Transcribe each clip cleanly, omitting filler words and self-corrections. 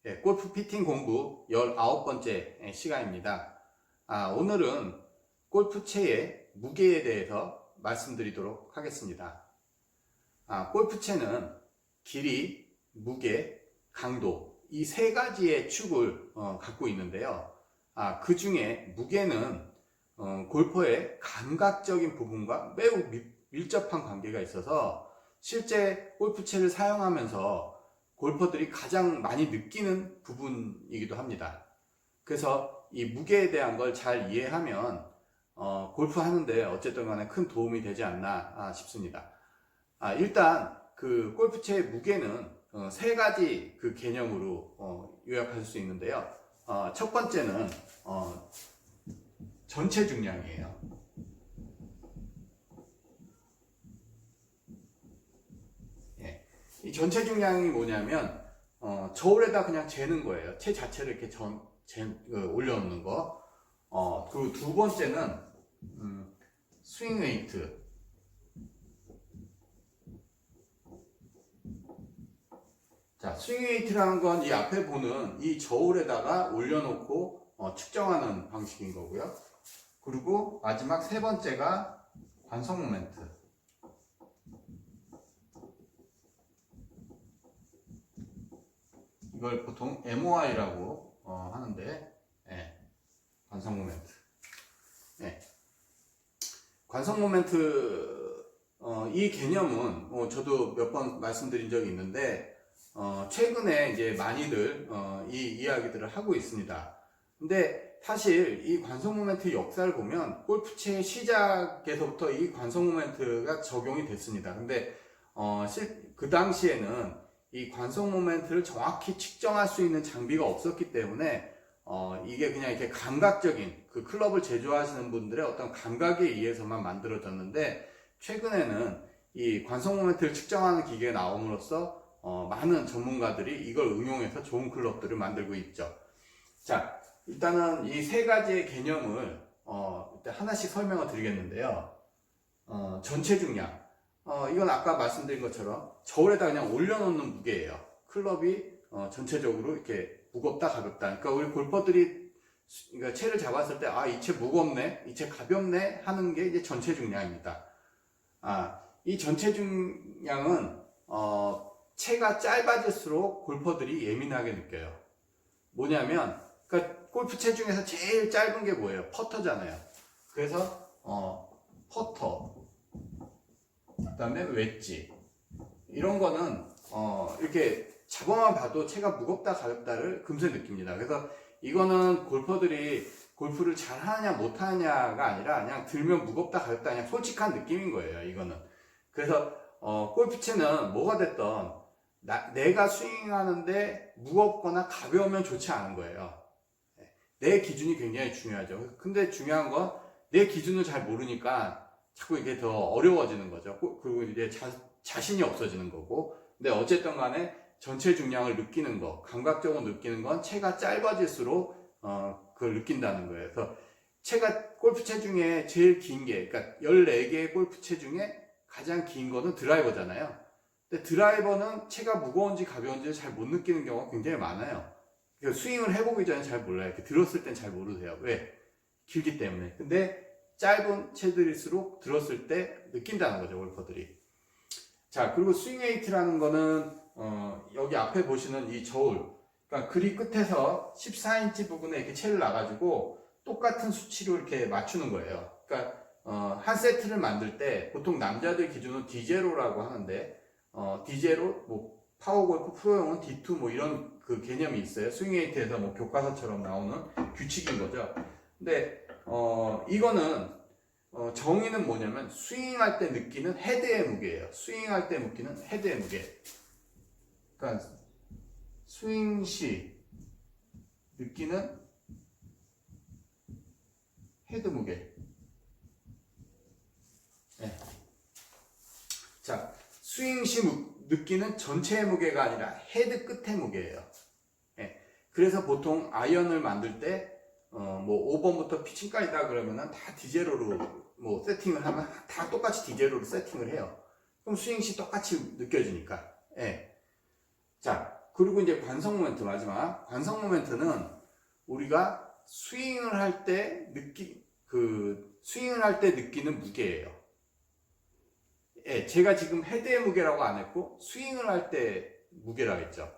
네, 골프 피팅 공부 19번째 시간입니다. 오늘은 골프채의 무게에 대해서 말씀드리도록 하겠습니다. 골프채는 길이, 무게, 강도 이 세 가지의 축을 갖고 있는데요. 그 중에 무게는 골퍼의 감각적인 부분과 매우 밀접한 관계가 있어서 실제 골프채를 사용하면서 골퍼들이 가장 많이 느끼는 부분이기도 합니다. 그래서 이 무게에 대한 걸 잘 이해하면 골프 하는데 어쨌든 간에 큰 도움이 되지 않나 싶습니다. 일단 그 골프채의 무게는 세 가지 그 개념으로 요약할 수 있는데요. 첫 번째는 전체 중량이에요. 이 전체 중량이 뭐냐면 저울에다 그냥 재는 거예요. 채 자체를 이렇게 올려놓는 거. 그리고 두 번째는 스윙 웨이트. 자, 스윙 웨이트라는 건 이 앞에 보는 이 저울에다가 올려놓고 측정하는 방식인 거고요. 그리고 마지막 세 번째가 관성 모멘트. 이걸 보통 MOI라고 하는데, 관성 모멘트. 관성 모멘트, 이 개념은 저도 몇 번 말씀드린 적이 있는데, 최근에 이제 많이들 이 이야기들을 하고 있습니다. 근데 사실 이 관성 모멘트 역사를 보면 골프채의 시작에서부터 이 관성 모멘트가 적용이 됐습니다. 근데 그 당시에는 이 관성 모멘트를 정확히 측정할 수 있는 장비가 없었기 때문에 이게 그냥 이렇게 감각적인 그 클럽을 제조하시는 분들의 어떤 감각에 의해서만 만들어졌는데, 최근에는 이 관성 모멘트를 측정하는 기계가 나옴으로써 많은 전문가들이 이걸 응용해서 좋은 클럽들을 만들고 있죠. 자, 일단은 이 세 가지의 개념을 일단 하나씩 설명을 드리겠는데요. 전체 중량. 이건 아까 말씀드린 것처럼 저울에다 그냥 올려놓는 무게예요. 클럽이 전체적으로 이렇게 무겁다 가볍다. 그러니까 우리 골퍼들이 그러니까 채를 잡았을 때 이 채 무겁네, 이 채 가볍네 하는 게 이제 전체 중량입니다. 이 전체 중량은 채가 짧아질수록 골퍼들이 예민하게 느껴요. 뭐냐면, 그러니까 골프채 중에서 제일 짧은 게 뭐예요? 퍼터잖아요. 그래서 퍼터, 그다음에 웨지, 이런 거는 이렇게 잡아만 봐도 채가 무겁다 가볍다를 금세 느낍니다. 그래서 이거는 골퍼들이 골프를 잘 하느냐 못 하느냐가 아니라 그냥 들면 무겁다 가볍다 그냥 솔직한 느낌인 거예요. 이거는. 그래서 골프채는 뭐가 됐던 내가 스윙하는데 무겁거나 가벼우면 좋지 않은 거예요. 내 기준이 굉장히 중요하죠. 근데 중요한 건 내 기준을 잘 모르니까 자꾸 이게 더 어려워지는 거죠. 그리고 이제 자신이 없어지는 거고. 근데 어쨌든 간에 전체 중량을 느끼는 거, 감각적으로 느끼는 건 채가 짧아질수록 그걸 느낀다는 거예요. 그래서 골프채 중에 제일 긴 게, 그러니까 14개의 골프채 중에 가장 긴 거는 드라이버잖아요. 근데 드라이버는 채가 무거운지 가벼운지를 잘 못 느끼는 경우가 굉장히 많아요. 그러니까 스윙을 해보기 전에 잘 몰라요. 이렇게 들었을 땐 잘 모르세요. 왜? 길기 때문에. 근데 짧은 채들일수록 들었을 때 느낀다는 거죠, 골퍼들이. 자, 그리고 스윙 웨이트라는 거는 여기 앞에 보시는 이 저울, 그러니까 그립 끝에서 14인치 부분에 이렇게 채를 놔가지고 똑같은 수치로 이렇게 맞추는 거예요. 그러니까 한 세트를 만들 때 보통 남자들 기준은 D0라고 하는데 D0, 뭐 파워골프 프로용은 D2 뭐 이런 그 개념이 있어요. 스윙 웨이트에서 뭐 교과서처럼 나오는 규칙인 거죠. 근데 이거는 정의는 뭐냐면 스윙할 때 느끼는 헤드의 무게예요. 스윙할 때 느끼는 헤드의 무게. 그러니까 스윙 시 느끼는 헤드 무게. 네. 자, 스윙 시 느끼는 전체의 무게가 아니라 헤드 끝의 무게예요. 네. 그래서 보통 아이언을 만들 때 뭐 5번부터 피칭까지다 그러면은 다 D0로 뭐 세팅을 하면 다 똑같이 D0로 세팅을 해요. 그럼 스윙 시 똑같이 느껴지니까. 자, 그리고 이제 관성 모멘트 마지막. 관성 모멘트는 우리가 스윙을 할 때 스윙을 할 때 느끼는 무게예요. 예, 제가 지금 헤드의 무게라고 안 했고 스윙을 할 때 무게라고 했죠.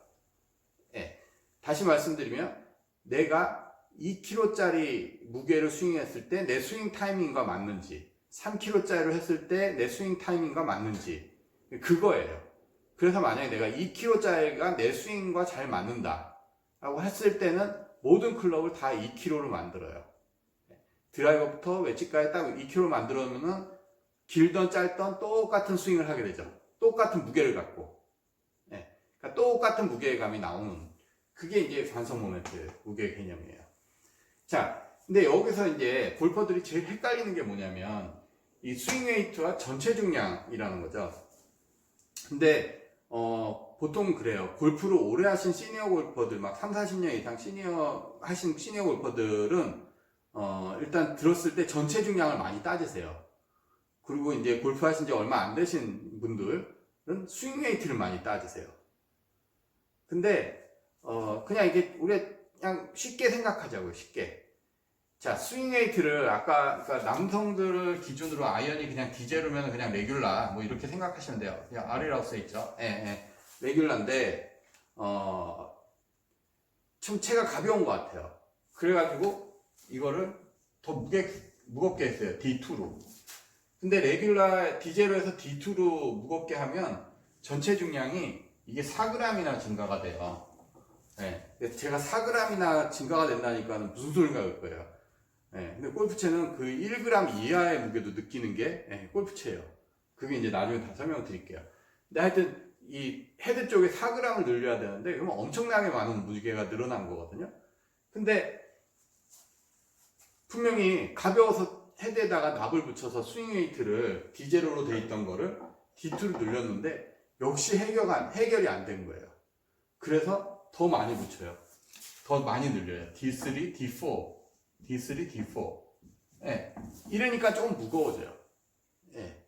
예, 다시 말씀드리면 내가 2kg짜리 무게를 스윙했을 때 내 스윙 타이밍과 맞는지, 3kg짜리로 했을 때 내 스윙 타이밍과 맞는지, 그거예요. 그래서 만약에 내가 2kg짜리가 내 스윙과 잘 맞는다 라고 했을 때는 모든 클럽을 다 2kg로 만들어요. 드라이버부터 웨지까지 딱 2kg 만들어놓으면 길던 짧던 똑같은 스윙을 하게 되죠. 똑같은 무게를 갖고. 그러니까 똑같은 무게감이 나오는, 그게 이제 관성 모멘트 무게 개념이에요. 자, 근데 여기서 이제 골퍼들이 제일 헷갈리는 게 뭐냐면 이 스윙 웨이트와 전체 중량이라는 거죠. 근데 보통 그래요. 골프를 오래 하신 시니어 골퍼들, 막 3, 40년 이상 하신 시니어 골퍼들은 일단 들었을 때 전체 중량을 많이 따지세요. 그리고 이제 골프 하신 지 얼마 안 되신 분들은 스윙 웨이트를 많이 따지세요. 근데 그냥 이게 우리가 그냥 쉽게 생각하자고요. 쉽게. 자, 스윙 웨이트를 아까 그러니까 남성들을 기준으로 아이언이 그냥 디제로면 그냥 레귤라 뭐 이렇게 생각하시면 돼요. 그냥 R이라고 써 있죠. 예. 레귤라인데 좀 체가 가벼운 것 같아요. 그래가지고 이거를 더 무겁게 했어요. D2로. 근데 레귤라 디제로에서 D2로 무겁게 하면 전체 중량이 이게 4g이나 증가가 돼요. 예. 제가 4g이나 증가가 된다니까 무슨 소린가 할 거예요. 예. 근데 골프채는 그 1g 이하의 무게도 느끼는 게 골프채예요. 그게 이제 나중에 다 설명 드릴게요. 근데 하여튼 이 헤드 쪽에 4g을 늘려야 되는데 그러면 엄청나게 많은 무게가 늘어난 거거든요. 근데 분명히 가벼워서 헤드에다가 납을 붙여서 스윙 웨이트를 D0로 돼 있던 거를 D2로 늘렸는데 역시 해결이 안 된 거예요. 그래서 더 많이 붙여요. 더 많이 늘려요. D3, D4, D3, D4. 예. 이러니까 조금 무거워져요. 예.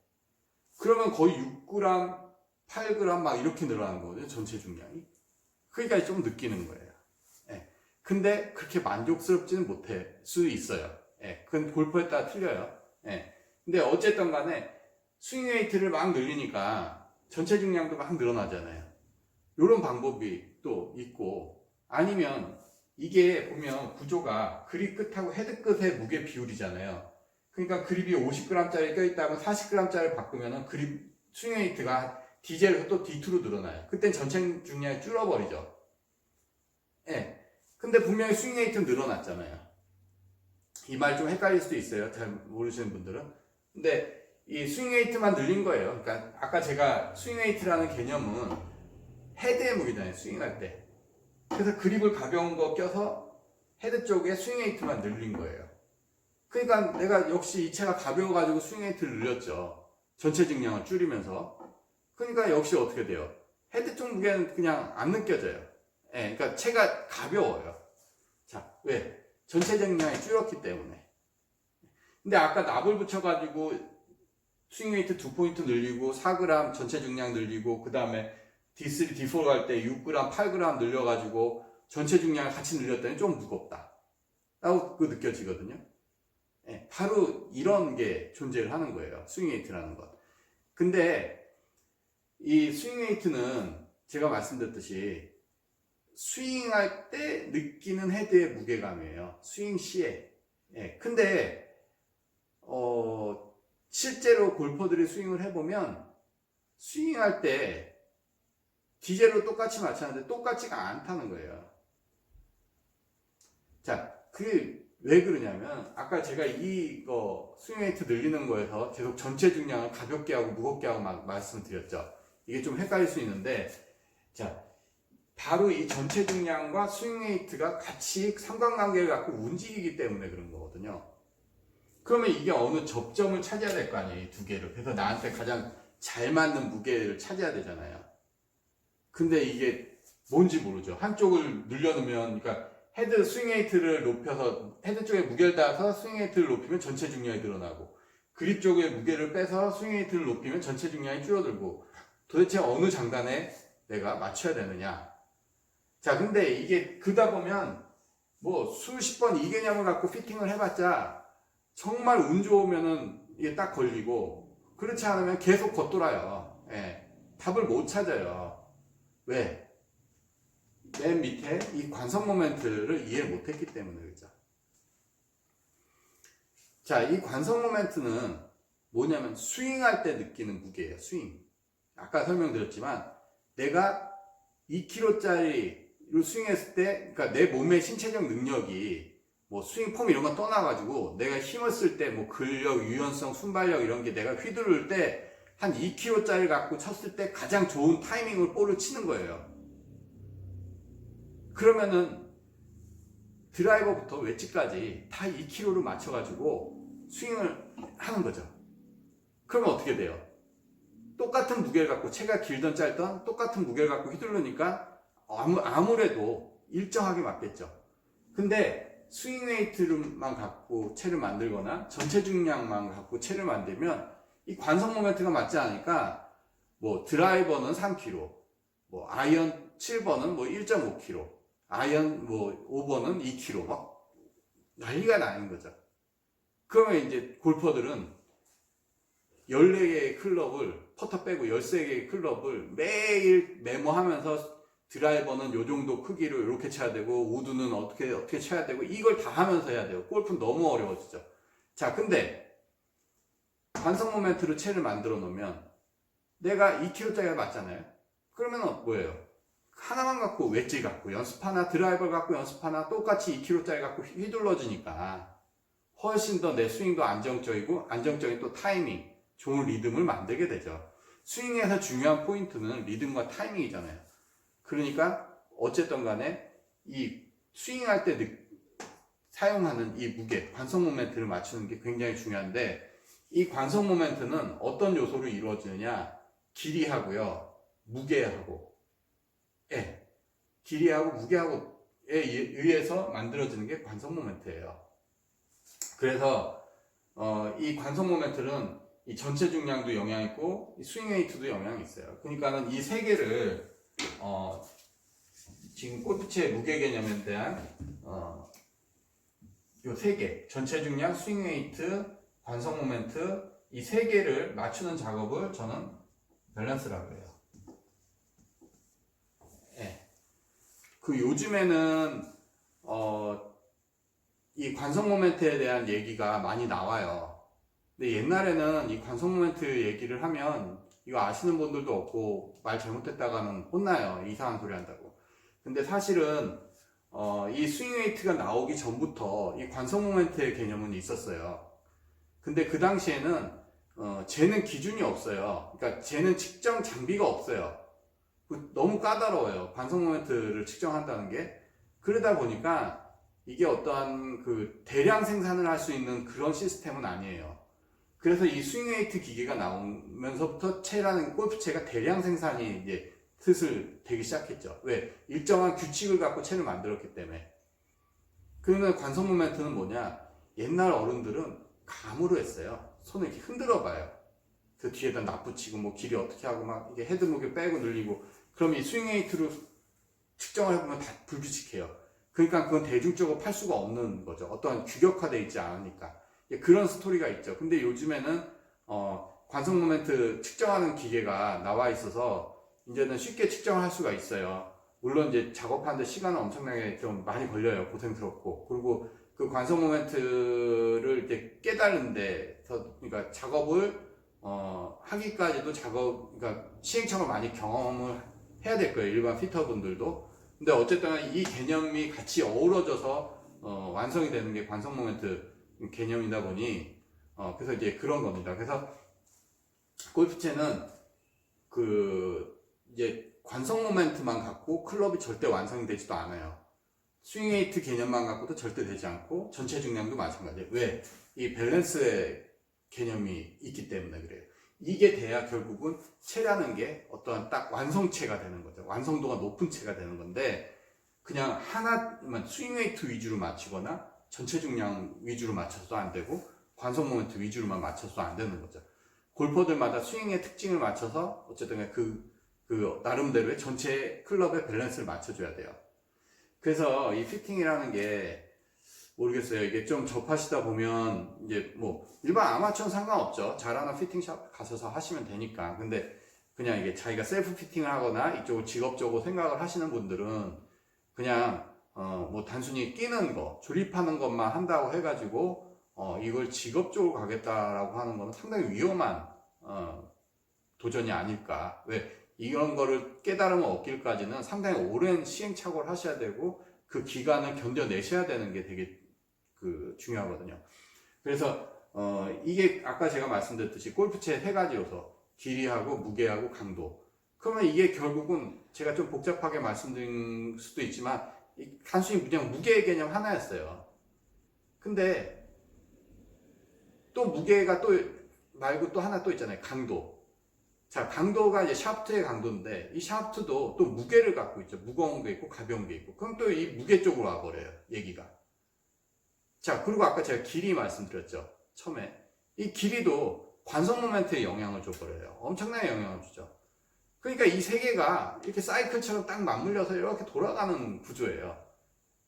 그러면 거의 6g, 8g 막 이렇게 늘어나는 거거든요. 전체 중량이. 그러니까 좀 느끼는 거예요. 예. 근데 그렇게 만족스럽지는 못할 수 있어요. 예. 그건 골프에 따라 틀려요. 예. 근데 어쨌든 간에 스윙 웨이트를 막 늘리니까 전체 중량도 막 늘어나잖아요. 이런 방법이 또 있고, 아니면 이게 보면 구조가 그립 끝하고 헤드 끝의 무게 비율이잖아요. 그러니까 그립이 50g짜리 껴있다면 40g짜리 바꾸면은 그립 스윙 웨이트가 디젤에서 또 D2로 늘어나요. 그땐 전체 중량이 줄어버리죠. 예. 근데 분명히 스윙 웨이트는 늘어났잖아요. 이 말 좀 헷갈릴 수도 있어요. 잘 모르시는 분들은. 근데 이 스윙 웨이트만 늘린 거예요. 그러니까 아까 제가 스윙 웨이트라는 개념은 헤드의 무게잖아요. 스윙할 때. 그래서 그립을 가벼운 거 껴서 헤드 쪽에 스윙 웨이트만 늘린 거예요. 그러니까 내가 역시 이 채가 가벼워가지고 스윙 웨이트를 늘렸죠. 전체 중량을 줄이면서. 그러니까 역시 어떻게 돼요? 헤드 쪽 무게는 그냥 안 느껴져요. 예, 그러니까 채가 가벼워요. 자, 왜? 전체 중량이 줄었기 때문에. 근데 아까 납을 붙여가지고 스윙 웨이트 2포인트 늘리고 4g 전체 중량 늘리고 그 다음에 D3, D4 갈 때 6g, 8g 늘려가지고 전체 중량을 같이 늘렸더니 좀 무겁다 라고 느껴지거든요. 예, 바로 이런 게 존재를 하는 거예요. 스윙 웨이트라는 것. 근데 이 스윙 웨이트는 제가 말씀드렸듯이 스윙할 때 느끼는 헤드의 무게감이에요. 스윙 시에. 예, 근데 실제로 골퍼들이 스윙을 해보면 스윙할 때 디젤로 똑같이 맞췄는데 똑같지가 않다는 거예요. 자, 그게 왜 그러냐면 아까 제가 이거 스윙 웨이트 늘리는 거에서 계속 전체 중량을 가볍게 하고 무겁게 하고 막 말씀드렸죠. 이게 좀 헷갈릴 수 있는데, 자, 바로 이 전체 중량과 스윙 웨이트가 같이 상관관계를 갖고 움직이기 때문에 그런 거거든요. 그러면 이게 어느 접점을 차지해야 될 거 아니에요, 이 두 개를. 그래서 나한테 가장 잘 맞는 무게를 차지해야 되잖아요. 근데 이게 뭔지 모르죠. 한쪽을 늘려놓으면, 그러니까 헤드 스윙 웨이트를 높여서 헤드 쪽에 무게를 따라서 스윙 웨이트를 높이면 전체 중량이 늘어나고, 그립 쪽에 무게를 빼서 스윙 웨이트를 높이면 전체 중량이 줄어들고, 도대체 어느 장단에 내가 맞춰야 되느냐? 자, 근데 이게 그다 보면 뭐 수십 번 이 개념을 갖고 피팅을 해봤자 정말 운 좋으면은 이게 딱 걸리고 그렇지 않으면 계속 겉돌아요. 예, 답을 못 찾아요. 왜? 맨 밑에 이 관성 모멘트를 이해를 못했기 때문에 그죠. 자, 이 관성 모멘트는 뭐냐면 스윙할 때 느끼는 무게예요. 스윙. 아까 설명드렸지만 내가 2kg짜리로 스윙했을 때, 그러니까 내 몸의 신체적 능력이 뭐 스윙 폼 이런 거 떠나가지고 내가 힘을 쓸 때 뭐 근력, 유연성, 순발력 이런 게 내가 휘두를 때 한 2kg짜리 갖고 쳤을 때 가장 좋은 타이밍으로 볼을 치는 거예요. 그러면은 드라이버부터 웨지까지 다 2kg를 맞춰가지고 스윙을 하는 거죠. 그러면 어떻게 돼요? 똑같은 무게를 갖고 채가 길든 짧든 똑같은 무게를 갖고 휘두르니까 아무래도 일정하게 맞겠죠. 근데 스윙 웨이트만 갖고 채를 만들거나 전체 중량만 갖고 채를 만들면 이 관성 모멘트가 맞지 않으니까 뭐 드라이버는 3kg, 뭐 아이언 7번은 뭐 1.5kg, 아이언 뭐 5번은 2kg 막 난리가 나는 거죠. 그러면 이제 골퍼들은 14개의 클럽을 퍼터 빼고 13개의 클럽을 매일 메모하면서 드라이버는 요 정도 크기로 이렇게 쳐야 되고 우드는 어떻게 쳐야 되고 이걸 다 하면서 해야 돼요. 골프는 너무 어려워지죠. 자, 근데 관성 모멘트로 채를 만들어 놓으면 내가 2kg짜리가 맞잖아요. 그러면 뭐예요? 하나만 갖고 웨지 갖고 연습하나 드라이버 갖고 연습하나 똑같이 2kg짜리 갖고 휘둘러지니까 훨씬 더 내 스윙도 안정적이고 안정적인 또 타이밍, 좋은 리듬을 만들게 되죠. 스윙에서 중요한 포인트는 리듬과 타이밍이잖아요. 그러니까 어쨌든 간에 이 스윙할 때 사용하는 이 무게, 관성 모멘트를 맞추는 게 굉장히 중요한데 이 관성 모멘트는 어떤 요소로 이루어지느냐? 길이하고요, 무게하고, 길이하고 무게하고에 의해서 만들어지는 게 관성 모멘트예요. 그래서 이 관성 모멘트는 이 전체 중량도 영향 있고 이 스윙 웨이트도 영향이 있어요. 그러니까는 이 세 개를 지금 골프채 무게 개념에 대한 요 세 개, 전체 중량, 스윙 웨이트, 관성 모멘트 이 세 개를 맞추는 작업을 저는 밸런스라고 해요. 그 요즘에는 이 관성 모멘트에 대한 얘기가 많이 나와요. 근데 옛날에는 이 관성 모멘트 얘기를 하면 이거 아시는 분들도 없고 말 잘못했다가는 혼나요. 이상한 소리 한다고. 근데 사실은 이 스윙 웨이트가 나오기 전부터 이 관성 모멘트의 개념은 있었어요. 근데 그 당시에는 재는 기준이 없어요. 그러니까 재는 측정 장비가 없어요. 너무 까다로워요. 관성 모멘트를 측정한다는 게. 그러다 보니까 이게 어떠한 그 대량 생산을 할 수 있는 그런 시스템은 아니에요. 그래서 이 스윙 웨이트 기계가 나오면서부터 채라는 골프채가 대량 생산이 이제 슬슬 되기 시작했죠. 왜? 일정한 규칙을 갖고 채를 만들었기 때문에. 그러면 관성 모멘트는 뭐냐? 옛날 어른들은 감으로 했어요. 손을 이렇게 흔들어 봐요. 그 뒤에다 납붙이고 뭐 길이 어떻게 하고 막 이게 헤드 무게 빼고 늘리고 그럼 이 스윙 웨이트로 측정을 해보면 다 불규칙해요. 그러니까 그건 대중적으로 팔 수가 없는 거죠. 어떠한 규격화되어 있지 않으니까. 그런 스토리가 있죠. 근데 요즘에는 관성 모멘트 측정하는 기계가 나와 있어서 이제는 쉽게 측정을 할 수가 있어요. 물론 이제 작업하는데 시간은 엄청나게 좀 많이 걸려요. 고생스럽고. 그리고 그 관성 모멘트를 이제 깨달는데, 그러니까 작업을 하기까지도 그러니까 시행착오를 많이 경험을 해야 될 거예요. 일반 피터분들도. 근데 어쨌든 이 개념이 같이 어우러져서 완성이 되는 게 관성 모멘트 개념이다 보니 그래서 이제 그런 겁니다. 그래서 골프채는 이제 관성 모멘트만 갖고 클럽이 절대 완성이 되지도 않아요. 스윙 웨이트 개념만 갖고도 절대 되지 않고 전체 중량도 마찬가지예요. 왜? 이 밸런스의 개념이 있기 때문에 그래요. 이게 돼야 결국은 채라는 게 어떠한 딱 완성체가 되는 거죠. 완성도가 높은 채가 되는 건데 그냥 하나만 스윙 웨이트 위주로 맞추거나 전체 중량 위주로 맞춰서도 안 되고 관성 모멘트 위주로만 맞춰서도 안 되는 거죠. 골퍼들마다 스윙의 특징을 맞춰서 어쨌든 그 나름대로의 전체 클럽의 밸런스를 맞춰줘야 돼요. 그래서 이 피팅이라는 게 모르겠어요. 이게 좀 접하시다 보면 이제 뭐 일반 아마추어는 상관없죠. 잘하는 피팅샵 가셔서 하시면 되니까. 근데 그냥 이게 자기가 셀프 피팅을 하거나 이쪽을 직업적으로 생각을 하시는 분들은 그냥 뭐 단순히 끼는 거, 조립하는 것만 한다고 해가지고 이걸 직업적으로 가겠다라고 하는 거는 상당히 위험한 도전이 아닐까. 왜 이런 거를 깨달음을 얻기까지는 상당히 오랜 시행착오를 하셔야 되고 그 기간을 견뎌내셔야 되는 게 되게 중요하거든요. 그래서 이게 아까 제가 말씀드렸듯이 골프채 세 가지 요소, 길이하고 무게하고 강도. 그러면 이게 결국은 제가 좀 복잡하게 말씀드린 수도 있지만 단순히 그냥 무게 개념 하나였어요. 근데 또 무게가 또 말고 또 하나 또 있잖아요. 강도. 자, 강도가 이제 샤프트의 강도인데 이 샤프트도 또 무게를 갖고 있죠. 무거운 게 있고 가벼운 게 있고. 그럼 또 이 무게 쪽으로 와버려요. 얘기가. 자, 그리고 아까 제가 길이 말씀드렸죠. 처음에. 이 길이도 관성 모멘트에 영향을 줘버려요. 엄청나게 영향을 주죠. 그러니까 이 세 개가 이렇게 사이클처럼 딱 맞물려서 이렇게 돌아가는 구조예요.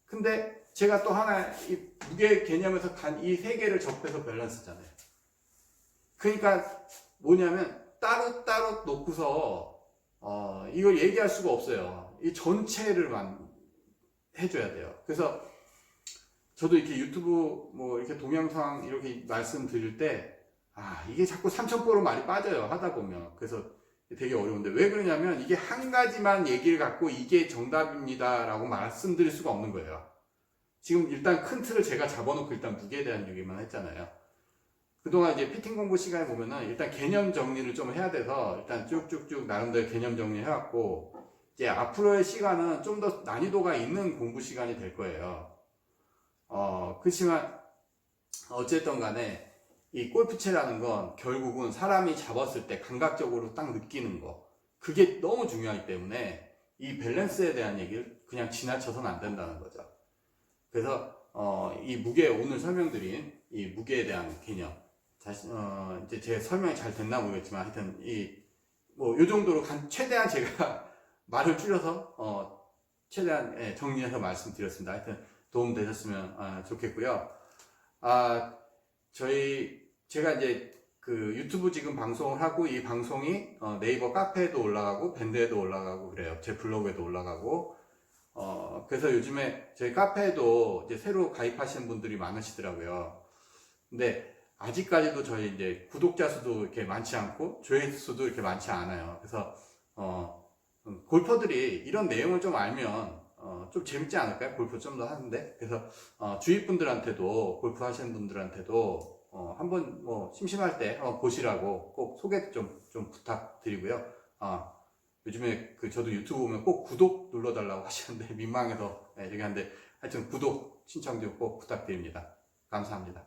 근데 제가 또 하나 이 무게 개념에서 간 이 세 개를 접해서 밸런스잖아요. 그러니까 뭐냐면 따로따로 놓고서 이걸 얘기할 수가 없어요. 이 전체를만 해줘야 돼요. 그래서 저도 이렇게 유튜브 뭐 이렇게 동영상 이렇게 말씀드릴 때 이게 자꾸 삼천포로 말이 빠져요. 하다 보면. 그래서 되게 어려운데 왜 그러냐면 이게 한 가지만 얘기를 갖고 이게 정답입니다 라고 말씀드릴 수가 없는 거예요. 지금 일단 큰 틀을 제가 잡아놓고 일단 무게에 대한 얘기만 했잖아요. 그동안 이제 피팅 공부 시간에 보면은 일단 개념 정리를 좀 해야 돼서 일단 쭉쭉쭉 나름대로 개념 정리해왔고 이제 앞으로의 시간은 좀 더 난이도가 있는 공부 시간이 될 거예요. 그렇지만 어쨌든 간에 이 골프채라는 건 결국은 사람이 잡았을 때 감각적으로 딱 느끼는 거 그게 너무 중요하기 때문에 이 밸런스에 대한 얘기를 그냥 지나쳐서는 안 된다는 거죠. 그래서 이 무게 오늘 설명드린 이 무게에 대한 개념 이제 제 설명이 잘 됐나 모르겠지만 하여튼 요 정도로 최대한 제가 말을 줄여서 최대한 정리해서 말씀드렸습니다. 하여튼 도움 되셨으면 좋겠고요. 제가 이제 그 유튜브 지금 방송을 하고 이 방송이 네이버 카페에도 올라가고 밴드에도 올라가고 그래요. 제 블로그에도 올라가고 그래서 요즘에 저희 카페에도 이제 새로 가입하시는 분들이 많으시더라고요. 근데 아직까지도 저희 이제 구독자 수도 이렇게 많지 않고 조회수 수도 이렇게 많지 않아요. 그래서 골퍼들이 이런 내용을 좀 알면 좀 재밌지 않을까요? 골프 좀 더 하는데. 그래서 주위 분들한테도 골프 하시는 분들한테도 한번 뭐 심심할 때 한번 보시라고 꼭 소개 좀 부탁드리고요. 요즘에 저도 유튜브 보면 꼭 구독 눌러달라고 하시는데 민망해서 얘기하는데 하여튼 구독 신청 좀 꼭 부탁드립니다. 감사합니다.